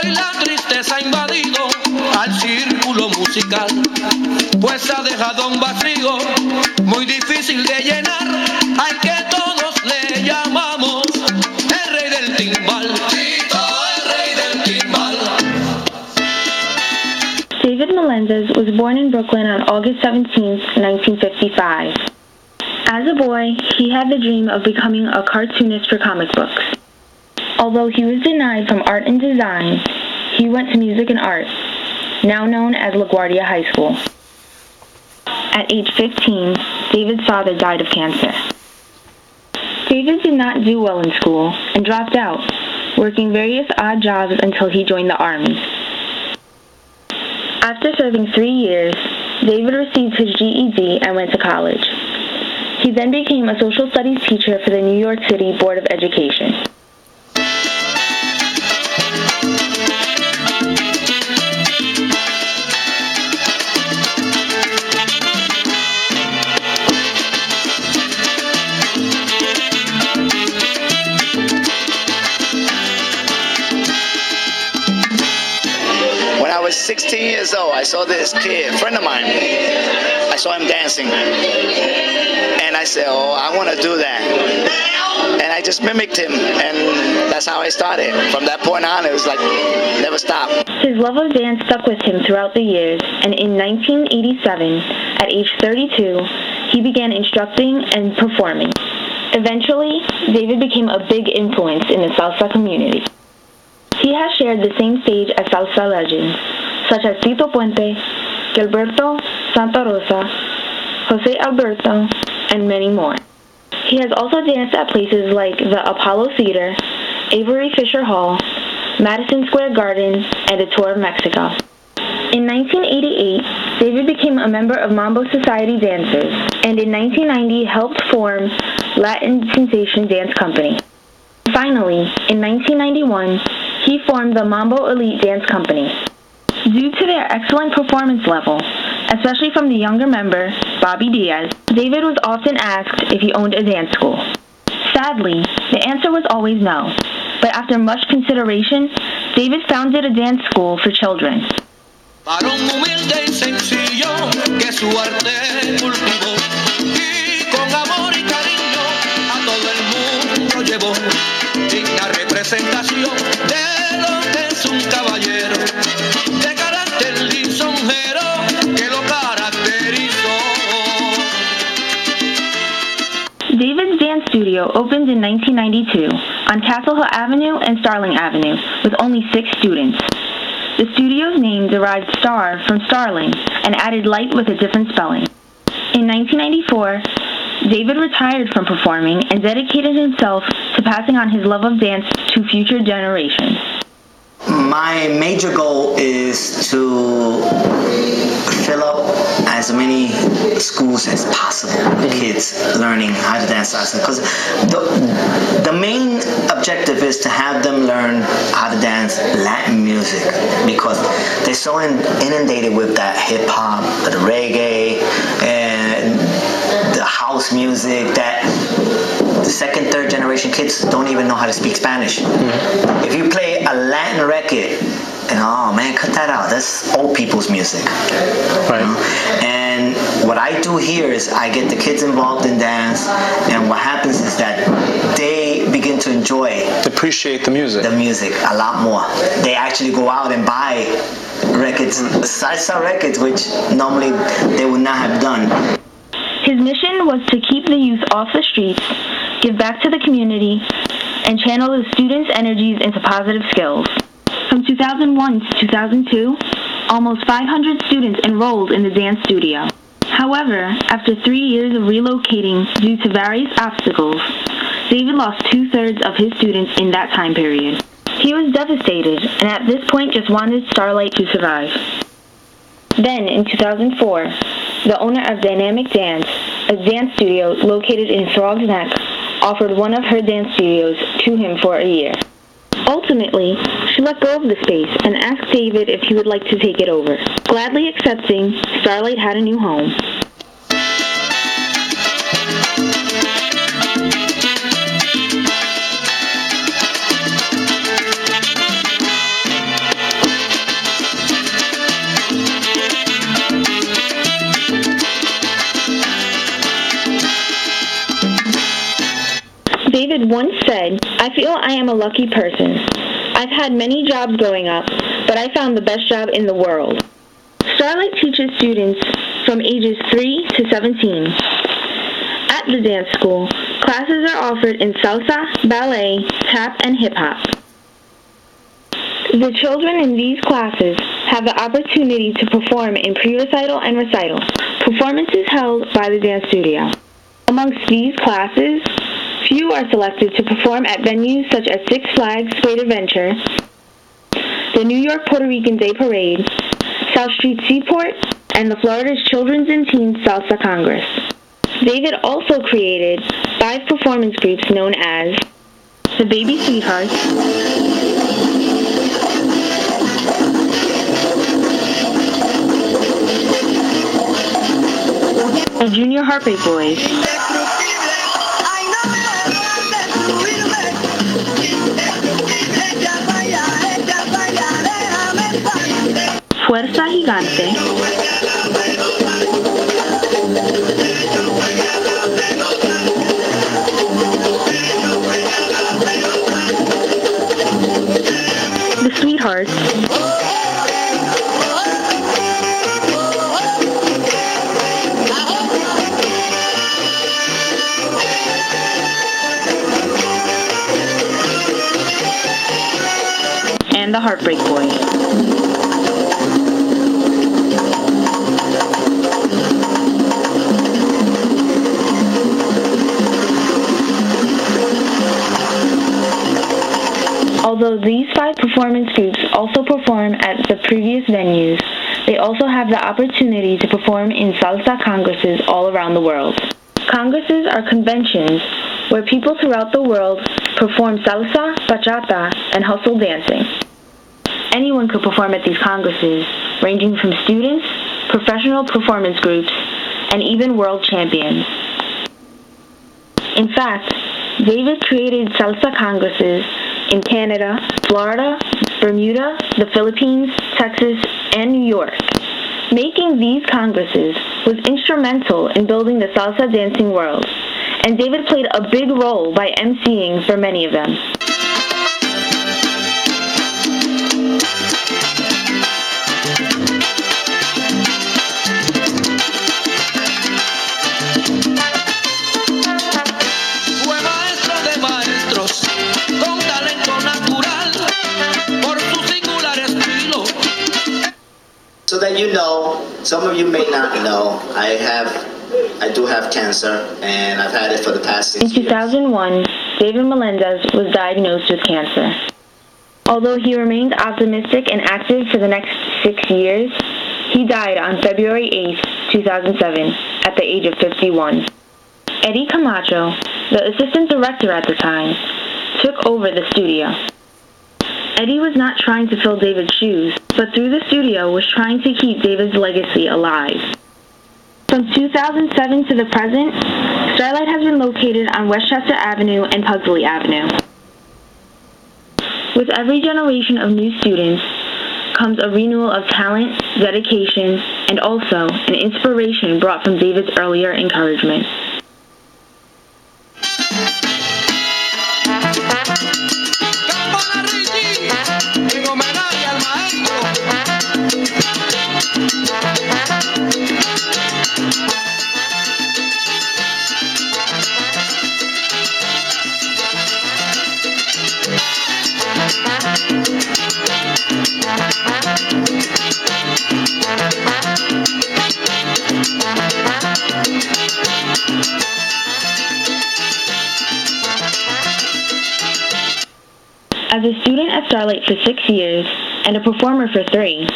Hoy la tristeza ha invadido al círculo musical, pues ha dejado un vacío muy difícil de llenar, al que todos le llamamos el rey del timbal. Tito, el rey del timbal. David Melendez was born in Brooklyn on August 17, 1955. As a boy, he had the dream of becoming a cartoonist for comic books. Although he was denied from art and design, he went to music and art, now known as LaGuardia High School. At age 15, David's father died of cancer. David did not do well in school and dropped out, working various odd jobs until he joined the Army. After serving 3 years, David received his GED and went to college. He then became a social studies teacher for the New York City Board of Education. When I was 16 years old, I saw this kid, a friend of mine. I saw him dancing. And I said, oh, I want to do that. And I just mimicked him, and that's how I started. From that point on, it was like, never stop. His love of dance stuck with him throughout the years, and in 1987, at age 32, he began instructing and performing. Eventually, David became a big influence in the salsa community. He has shared the same stage as salsa legends, such as Tito Puente, Gilberto Santa Rosa, Jose Alberto, and many more. He has also danced at places like the Apollo Theater, Avery Fisher Hall, Madison Square Garden, and a tour of Mexico. In 1988, David became a member of Mambo Society Dancers, and in 1990 helped form Latin Sensation Dance Company. Finally, in 1991, he formed the Mambo Elite Dance Company. Due to their excellent performance level, especially from the younger member, Bobby Diaz, David was often asked if he owned a dance school. Sadly, the answer was always no, but after much consideration, David founded a dance school for children. Varón humilde y sencillo que su arte cultivó y con amor y cariño a todo el mundo llevó, digna representación de lo que es un caballero, de carácter lisonjero que lo caracterizó. David's dance studio opened in 1992 on Castle Hill Avenue and Starling Avenue with only 6 students. The studio's name derived star from starling and added light with a different spelling. In 1994, David retired from performing and dedicated himself to passing on his love of dance to future generations. My major goal is to fill up as many schools as possible with kids learning how to dance salsa, because the main objective is to have them learn how to dance Latin music, because they're so inundated with that hip hop, the reggae, and the house music that the second, third generation kids don't even know how to speak Spanish. If you play a Latin record, and oh man, cut that out. That's old people's music. Right. You know? And what I do here is I get the kids involved in dance, and what happens is that they begin to enjoy, appreciate the music a lot more. They actually go out and buy records, salsa records, which normally they would not have done. His mission was to keep the youth off the streets, give back to the community, and channel the students' energies into positive skills. From 2001 to 2002, almost 500 students enrolled in the dance studio. However, after 3 years of relocating due to various obstacles, David lost 2/3 of his students in that time period. He was devastated, and at this point just wanted Starlite to survive. Then, in 2004, the owner of Dynamic Dance, a dance studio located in Throg's Neck, offered one of her dance studios to him for a year. Ultimately, she let go of the space and asked David if he would like to take it over. Gladly accepting, Starlite had a new home. once said, "I feel I am a lucky person. I've had many jobs growing up, but I found the best job in the world." Starlite teaches students from ages 3 to 17. At the dance school, classes are offered in salsa, ballet, tap, and hip-hop. The children in these classes have the opportunity to perform in pre-recital and recital, performances held by the dance studio. Amongst these classes, few are selected to perform at venues such as Six Flags Great Adventure, the New York Puerto Rican Day Parade, South Street Seaport, and the Florida's Children's and Teens Salsa Congress. David also created 5 performance groups known as the Baby Sweethearts, and Junior Heartbreak Boys. Fuerza Gigante, the Sweethearts, and the Heartbreak Boys. Although these 5 performance groups also perform at the previous venues, they also have the opportunity to perform in salsa congresses all around the world. Congresses are conventions where people throughout the world perform salsa, bachata, and hustle dancing. Anyone could perform at these congresses, ranging from students, professional performance groups, and even world champions. In fact, David created salsa congresses in Canada, Florida, Bermuda, the Philippines, Texas, and New York. Making these congresses was instrumental in building the salsa dancing world, and David played a big role by emceeing for many of them. So that you know, some of you may not know, I do have cancer, and I've had it for the past 6 years. In 2001, David Melendez was diagnosed with cancer. Although he remained optimistic and active for the next 6 years, he died on February 8, 2007, at the age of 51. Eddie Camacho, the assistant director at the time, took over the studio. Eddie was not trying to fill David's shoes, but through the studio was trying to keep David's legacy alive. From 2007 to the present, Starlite has been located on Westchester Avenue and Pugsley Avenue. With every generation of new students comes a renewal of talent, dedication, and also an inspiration brought from David's earlier encouragement. As a student at Starlite for 6 years and a performer for 3,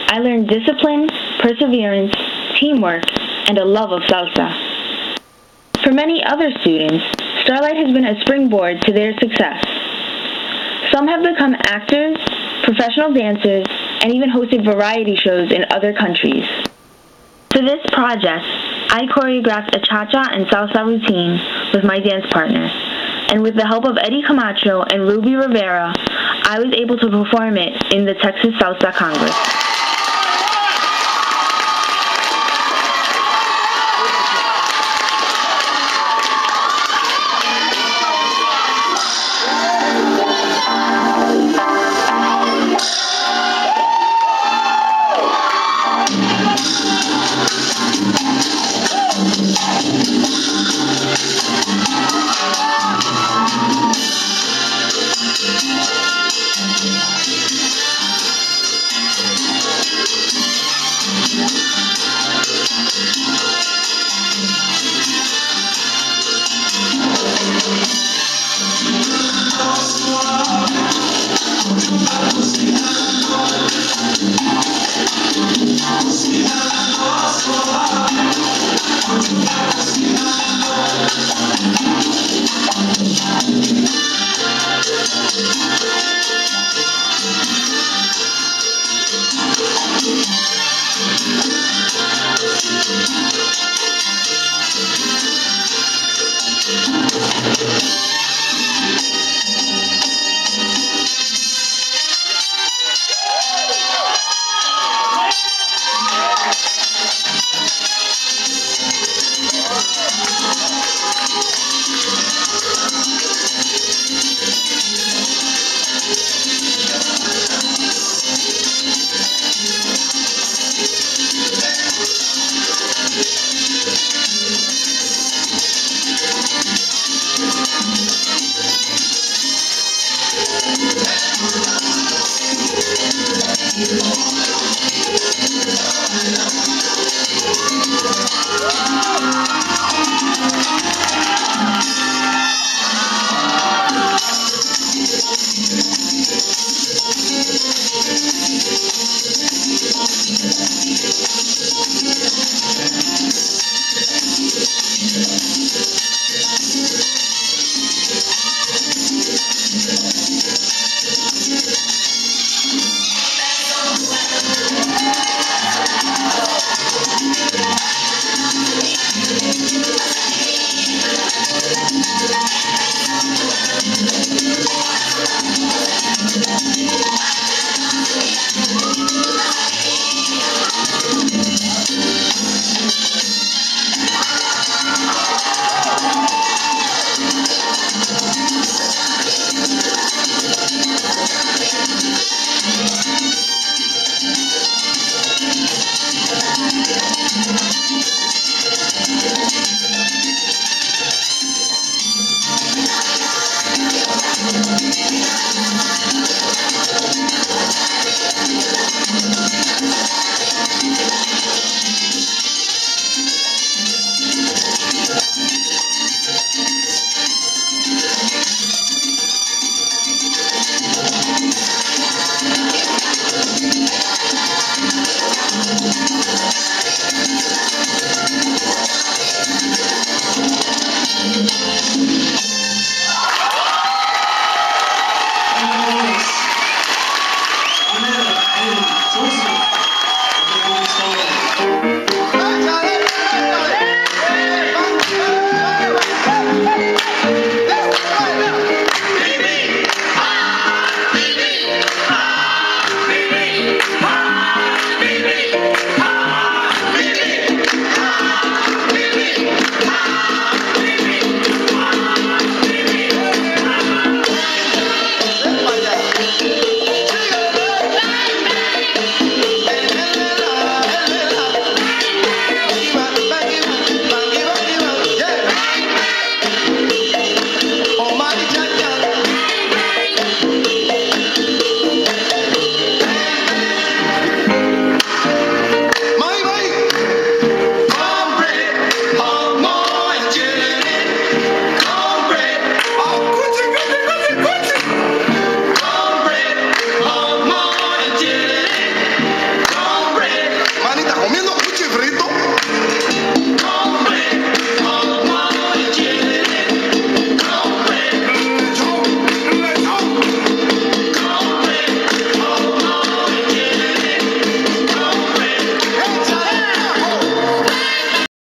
I learned discipline, perseverance, teamwork, and a love of salsa. For many other students, Starlite has been a springboard to their success. Some have become actors, professional dancers, and even hosted variety shows in other countries. For this project, I choreographed a cha-cha and salsa routine with my dance partner, and with the help of Eddie Camacho and Ruby Rivera, I was able to perform it in the Texas Salsa Congress.